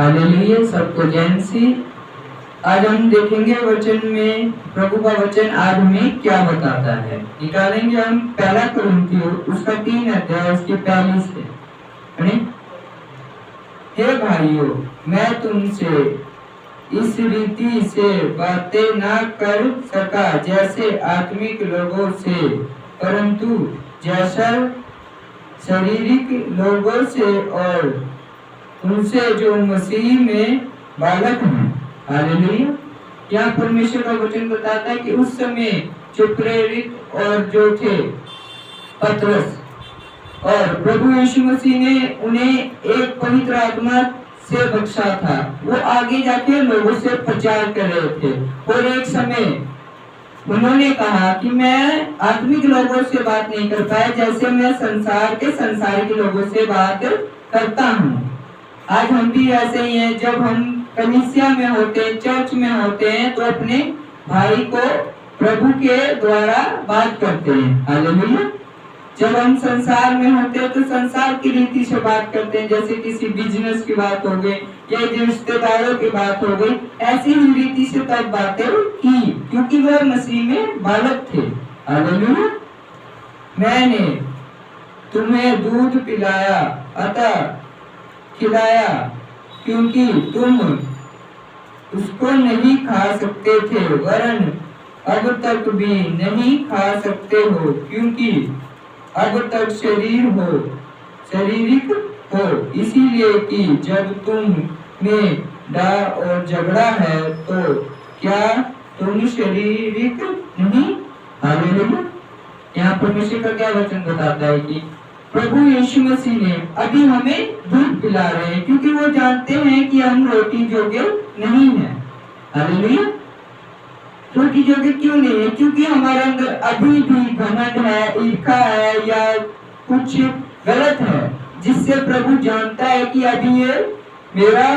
Hallelujah. सबको जय मसीह। आज हम देखेंगे वचन में, प्रभु का वचन आज हमें क्या बताता है। निकालेंगे हम पहला कुरिन्थियों उसका 3 अध्याय उसकी पहली से। हे भाइयों, मैं तुमसे इस रीति से बातें ना कर सका जैसे आत्मिक लोगों से, परंतु जैसा शारीरिक लोगों से और उनसे जो मसीह में बालक हैं। हालेलुया। यहाँ परमेश्वर का वचन बताता है कि उस समय जो प्रेरित और जो थे पतरस और प्रभु यीशु मसीह ने उन्हें एक पवित्र आत्मा से बख्शा था। वो आगे जाके लोगों से प्रचार कर रहे थे और एक समय उन्होंने कहा कि मैं आत्मिक लोगों से बात नहीं कर पाया जैसे मैं संसार के लोगों से बात करता हूँ। आज हम भी ऐसे ही हैं। जब हम कलीसिया में होते हैं, चर्च में होते हैं, तो अपने भाई को प्रभु के द्वारा बात करते हैं। हालेलुया। जब हम संसार में होते हैं तो संसार की रीति से बात करते हैं, जैसे किसी बिजनेस की बात हो गई या रिश्तेदारों की बात हो गई, ऐसी ही रीति से तब बातें की क्योंकि वह मसीह में बालक थे। हालेलुया। मैंने तुम्हें दूध पिलाया अतः खिलाया क्योंकि तुम उसको नहीं खा सकते थे, वरन अब तक भी नहीं खा सकते हो क्योंकि अब तक शारीरिक हो, इसीलिए कि जब तुम में डर और झगड़ा है तो क्या तुम शारीरिक नहीं। हालेलुया। यहाँ परमेश्वर का क्या वचन बताता है कि प्रभु यीशु मसीह ने अभी हमें दूध पिला रहे हैं क्योंकि वो जानते हैं कि हम रोटी जोगे नहीं है। हालेलुया। रोटी जोगे क्यों नहीं है? क्योंकि हमारे अंदर अभी भी घमंड है, ईर्ष्या है या कुछ गलत है, जिससे प्रभु जानता है कि अभी ये मेरा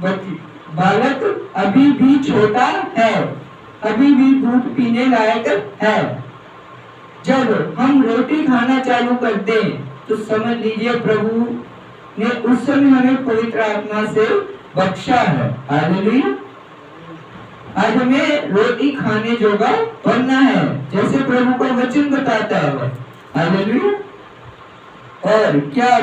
बालक अभी भी छोटा है, अभी भी दूध पीने लायक है। जब हम रोटी खाना चालू कर दें तो समझ लीजिए प्रभु ने उस समय हमें पवित्र आत्मा से बख्शा है। हालेलुया। आज हमें रोटी खाने जोगा बनना है जैसे प्रभु का वचन बताता है। हालेलुया। और क्या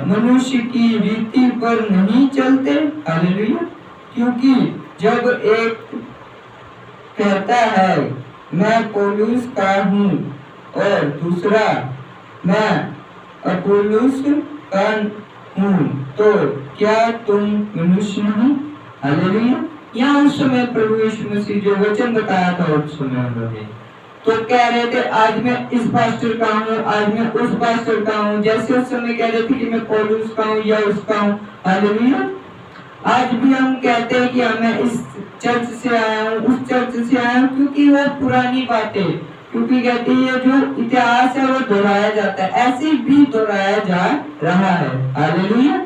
मनुष्य की रीति पर नहीं चलते। हालेलुया। क्योंकि जब एक कहता है मैं पौलुस का हूँ और दूसरा मैं अपुल्लोस का हूँ, तो क्या तुम मनुष्य नहीं। हालेलुया। यहाँ उस समय प्रभु यीशु मसीह जो वचन बताया था उस समय उन्होंने तो कह रहे थे आज मैं इस पास्टर का हूँ, आज मैं उस पास्टर का हूँ, जैसे उस समय कह रहे थे कि मैं पौलुस का हूँ या उसका हूँ। हालेलुया। आज भी हम कहते हैं कि मैं इस चर्च से आया हूँ, उस चर्च से आया हूँ, क्योंकि वो पुरानी बातें, क्योंकि कहते हैं जो इतिहास है वो दोहराया जाता है, ऐसे भी दोहराया जा रहा है। हालेलुया।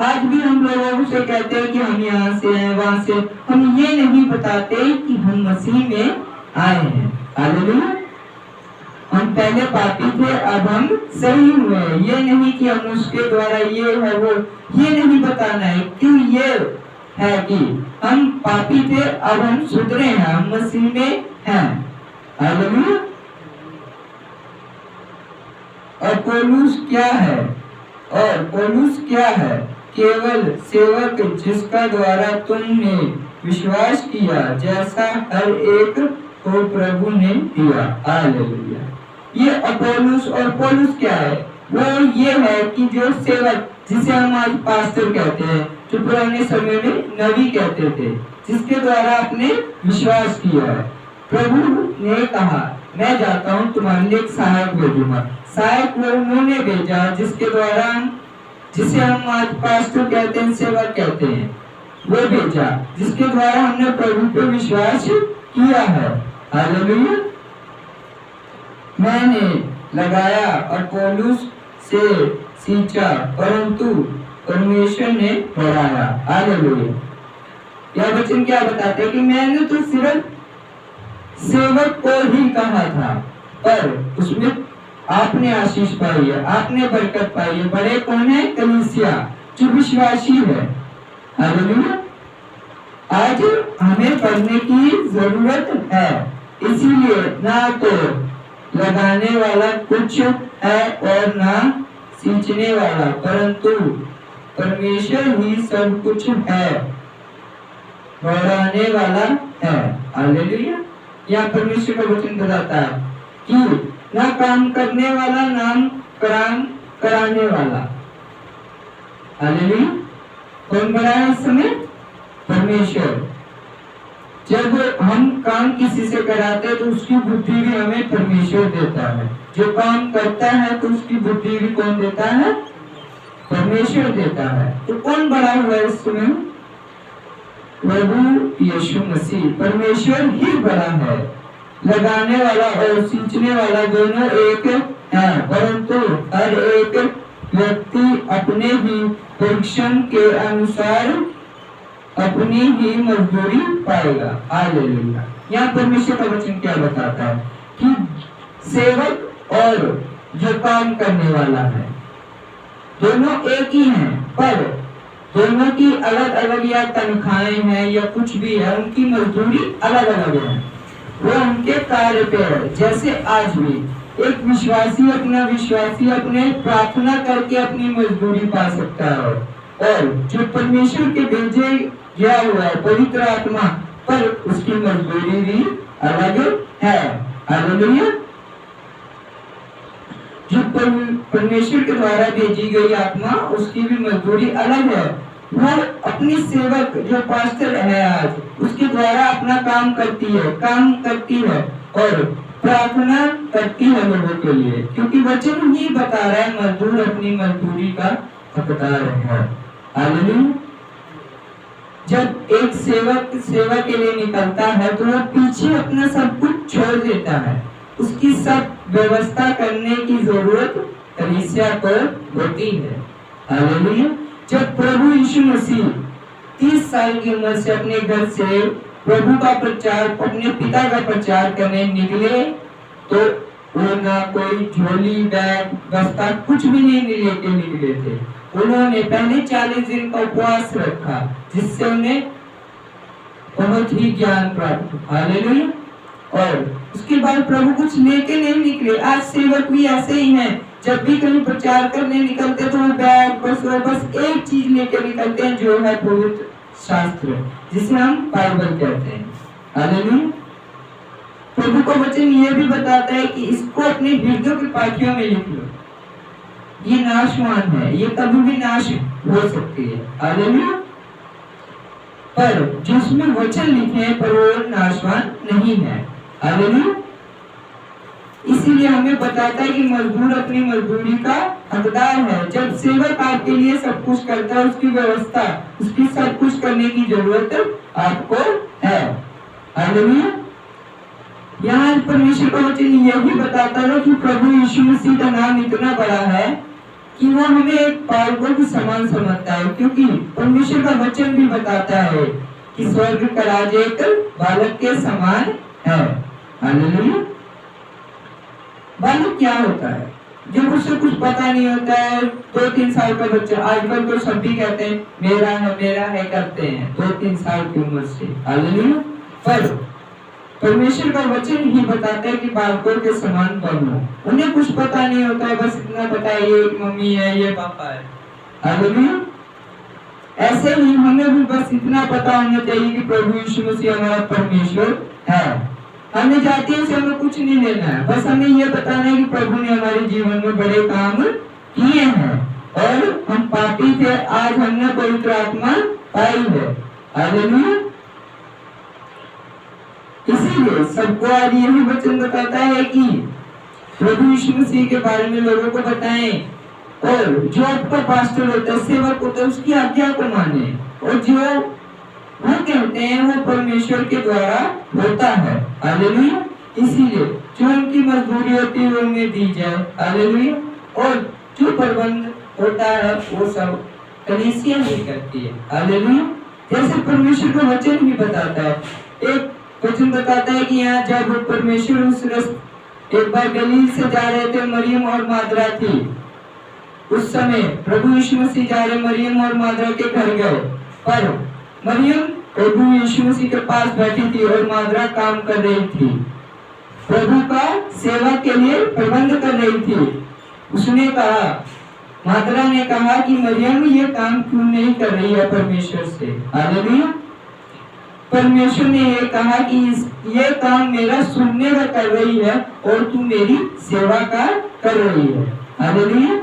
आज भी हम लोगों से कहते हैं कि हम यहाँ से हैं, वहाँ से, हम ये नहीं बताते कि हम मसीह में आए हैं। हालेलुया। हम पहले पापी थे, अब हम सही हुए हैं। ये नहीं कि हम उसके द्वारा ये है वो, ये नहीं बताना है। क्यों ये है कि हम पापी थे, अब हम सुधरे हैं, हम मसीह में हैं। हालेलुया। और पौलुस क्या है? और पौलुस क्या है? केवल सेवक जिसका द्वारा तुमने विश्वास किया, जैसा हर एक को प्रभु ने दिया। हालेलुया। ये अपोलोस और पौलुस क्या है? वो ये है कि जो सेवक, जिसे हम आज पास्टर कहते हैं, जो पुराने समय में नबी कहते थे, जिसके द्वारा आपने विश्वास किया है। प्रभु ने कहा मैं जाता हूँ, तुम्हारे लिए एक सहायक भेजूंगा। सहायक वो उन्होंने भेजा जिसके द्वारा, जिसे हम आज पास्टर कहते हैं, सेवक कहते हैं, वो भेजा जिसके द्वारा हमने प्रभु पे विश्वास किया है। हालेलुया। मैंने लगाया और पौलुस से सींचा, परंतु परमेश्वर ने बढ़ाया। हालेलुया। यह वचन क्या बताते हैं कि मैंने तो सिर्फ सेवक को ही कहा था, पर उसमें आपने आशीष पाई है, आपने बरकत पाई है। बड़े कौन है? कलीसिया। जो विश्वासी है। हालेलुया। आज हमें पढ़ने की जरूरत है, इसीलिए ना तो लगाने वाला कुछ है और ना सींचने वाला, परंतु परमेश्वर ही सब कुछ है, बढ़ाने वाला है। हालेलुया। यह परमेश्वर का वचन बताता है कि ना काम करने वाला नाम काम कराने वाला। हालेलुया। कौन बड़ा है इस समय? परमेश्वर। जब हम काम किसी से कराते हैं तो उसकी बुद्धि भी हमें परमेश्वर देता है। जो काम करता है तो उसकी बुद्धि भी कौन देता है? परमेश्वर देता है। तो कौन बड़ा हुआ है इस समय? प्रभु यीशु मसीह। परमेश्वर ही बड़ा है। लगाने वाला और सींचने वाला दोनों एक है, परंतु हर एक व्यक्ति अपने ही परीक्षण के अनुसार अपनी ही मजदूरी पाएगा। हालेलुया। यहाँ परमेश्वर का वचन क्या बताता है कि सेवक और जो काम करने वाला है दोनों एक ही हैं, पर दोनों की अलग अलग या तनख्वाहें हैं या कुछ भी है, उनकी मजदूरी अलग अलग है। वो उनके कार्य पे है। जैसे आज भी एक विश्वासी अपने प्रार्थना करके अपनी मजदूरी पा सकता है, और जो परमेश्वर के भेजे गया हुआ है पवित्र आत्मा, पर उसकी मजदूरी भी अलग है। हालेलुया। जो परमेश्वर के द्वारा भेजी गई आत्मा, उसकी भी मजदूरी अलग है। वो अपनी सेवक जो पास्टर है आज, उसके द्वारा अपना काम करती है और प्रार्थना करती है लोगों के लिए, क्योंकि वचन ही बता रहा है मजदूर अपनी मजदूरी का हकदार है। हालेलुया। जब एक सेवक सेवा के लिए निकलता है तो वह पीछे अपना सब कुछ छोड़ देता है। उसकी सब व्यवस्था करने की जरूरत कलीसिया को होती है। हालेलुया। जब प्रभु यीशु मसीह 30 साल की उम्र से अपने घर से प्रभु का प्रचार, अपने पिता का प्रचार करने निकले, तो वो ना कोई झोली बैग बस्ता कुछ भी नहीं लेके निकले थे। उन्होंने पहले 40 दिन का उपवास रखा, जिससे उन्हें बहुत ही ज्ञान प्राप्त। हालेलुया। और उसके बाद प्रभु कुछ लेके नहीं निकले। आज सेवक भी ऐसे ही हैं, जब भी कहीं प्रचार करने निकलते तो वो बैग बस एक चीज लेके निकलते हैं, जो है पवित्र शास्त्र, जिसे हम बाइबल कहते हैं। हालेलुया। प्रभु का वचन ये भी बताता है कि इसको अपने हृदय की पाठियों में लिख लो। ये नाशवान है, ये कभी भी नाश हो सकती है। हालेलुया। पर जिसमें वचन लिखे हैं पर वो नाशवान नहीं है। हालेलुया। इसीलिए हमें बताता है कि मजदूर अपनी मजदूरी का हकदार है। जब सेवक आपके लिए सब कुछ करता है, उसकी व्यवस्था, उसकी सब कुछ करने की जरूरत आपको है। हालेलुया। यहाँ परमेश्वर का वचन यही बताता है कि प्रभु यीशु मसीह का नाम इतना बड़ा है कि वो हमें एक पागल के समान समझता है, क्योंकि परमेश्वर का वचन भी बताता है कि स्वर्ग का राज्य एक बालक के समान है। हालेलुया। बालक क्या होता है? जब उससे कुछ पता नहीं होता है, 2-3 साल का बच्चा, आजकल तो सब भी कहते हैं मेरा है करते हैं 2-3 साल की उम्र से। हालेलुया। पर परमेश्वर का वचन ही बताता है कि बालकों के समान बनो। उन्हें कुछ पता नहीं होता है, बस इतना पता है ये मम्मी है, ये पापा है। हालेलुया। ऐसे ही हमें भी बस इतना पता होना चाहिए कि प्रभु यीशु मसीह हमारा परमेश्वर है। हमें जातियों से हमें कुछ नहीं लेना है, बस हमें ये बताना है कि प्रभु ने हमारे जीवन में बड़े काम किए हैं, और हम पापी थे, आज हमने पवित्र आत्मा पाई है। हालेलुया। इसीलिए सबको आज यही वचन बताता है कि प्रभु यीशु मसीह के बारे में लोगों को बताएं, और जो आपका पास्टर होता है, सेवक होता है, उसकी आज्ञा को माने, और जो वो कहते हैं वो परमेश्वर के द्वारा होता है। हालेलुया। इसीलिए जो उनकी मजदूरी होती है वो उन्हें दी जाए। हालेलुया। और जो प्रबंध होता है वो सब कलीसिया ही करती है। हालेलुया। जैसे परमेश्वर का वचन भी बताता है, एक वचन बताता है कि यहाँ जब परमेश्वर एक बार गलील से जा रहे थे, मरियम और मादरा थी, उस समय प्रभु यीशु मसीह जा रहे मरियम और माद्रा के घर गए, पर मरियम प्रभु यीशु मसीह के पास बैठी थी और माद्रा काम कर रही थी, प्रभु का सेवा के लिए प्रबंध कर रही थी। उसने कहा, माद्रा ने कहा कि मरियम ये काम क्यों नहीं कर रही है परमेश्वर से। हालेलुया। परमेश्वर ने ये कहा कि ये काम मेरा सुनने का कर रही है और तू मेरी सेवा का कर रही है। हालेलुया।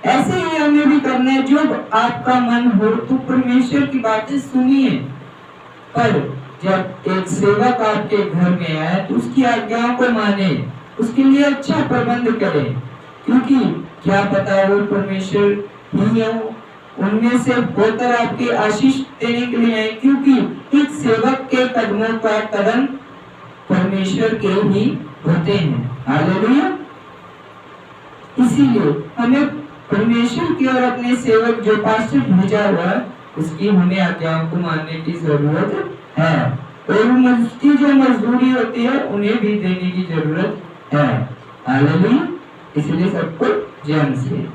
ऐसे ही हमें भी करना है, जब आपका मन हो तो परमेश्वर की बातें सुनिए, पर जब एक सेवक आपके घर में आए तो उसकी आज्ञाओं को माने, उसके लिए अच्छा प्रबंध करें, क्योंकि क्या पता वो परमेश्वर ही है, उनमें से होकर आपके आशीष देने के लिए आए, क्योंकि एक सेवक के कदमों का कदम परमेश्वर के ही होते हैं। हालेलुया। इसीलिए हमें परमेश्वर की और अपने सेवक जो पास्टर भेजा हुआ उसकी हमें आज्ञाओं को मानने की जरूरत है, और उसकी जो मजदूरी होती है उन्हें भी देने की जरूरत है। हालेलुया। इसलिए सबको ध्यान से